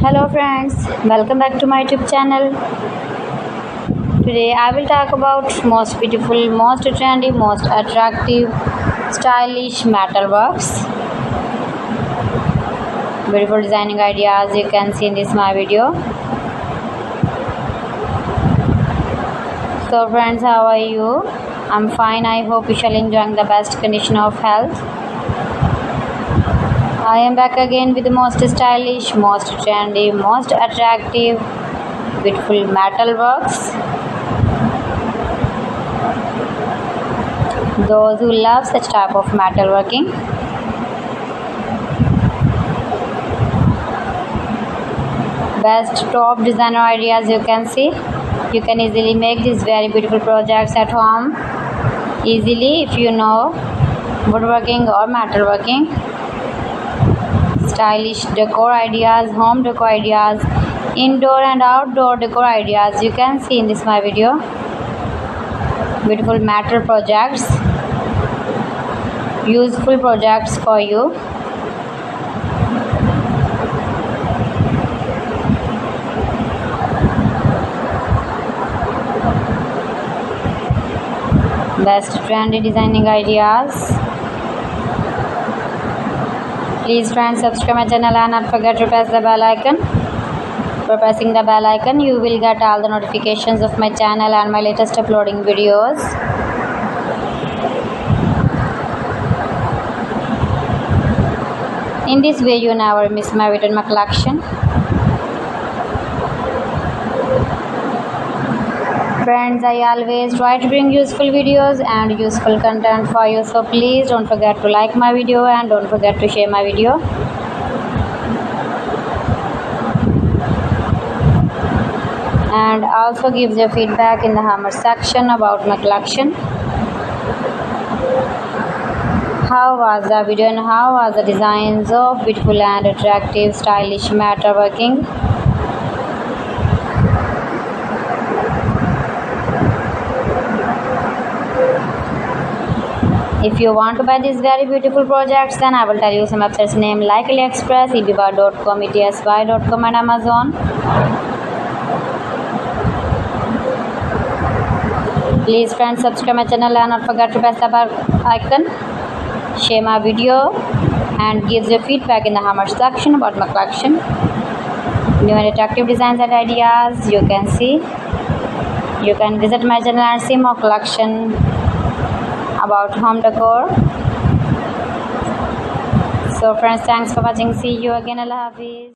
Hello friends, welcome back to my YouTube channel. Today I will talk about most beautiful, most trendy, most attractive, stylish metalworks. Beautiful designing ideas you can see in this my video. So friends, how are you? I'm fine. I hope you shall enjoy the best condition of health. I am back again with the most stylish, most trendy, most attractive, beautiful metalworks. Those who love such type of metalworking, best top designer ideas you can see. You can easily make these very beautiful projects at home easily if you know woodworking or metalworking. Stylish decor ideas, home decor ideas, indoor and outdoor decor ideas you can see in this my video. Beautiful metal projects, useful projects for you. Best trendy designing ideas. Please friends, subscribe my channel and not forget to press the bell icon. For pressing the bell icon, you will get all the notifications of my channel and my latest uploading videos. In this way, you never miss my video in my collection. Friends, I always try to bring useful videos and useful content for you, so please don't forget to like my video and don't forget to share my video. And also give your feedback in the comment section about my collection. How was the video and how was the designs of beautiful and attractive stylish metalworking? If you want to buy these very beautiful projects, then I will tell you some websites name like AliExpress, eBay.com, ETSY.com and Amazon. Please friends, subscribe my channel and not forget to press the bell icon. Share my video and give your feedback in the comment section about my collection. New and attractive designs and ideas you can see. You can visit my channel and see more collection about home decor. So friends, thanks for watching. See you again. Allah Hafiz.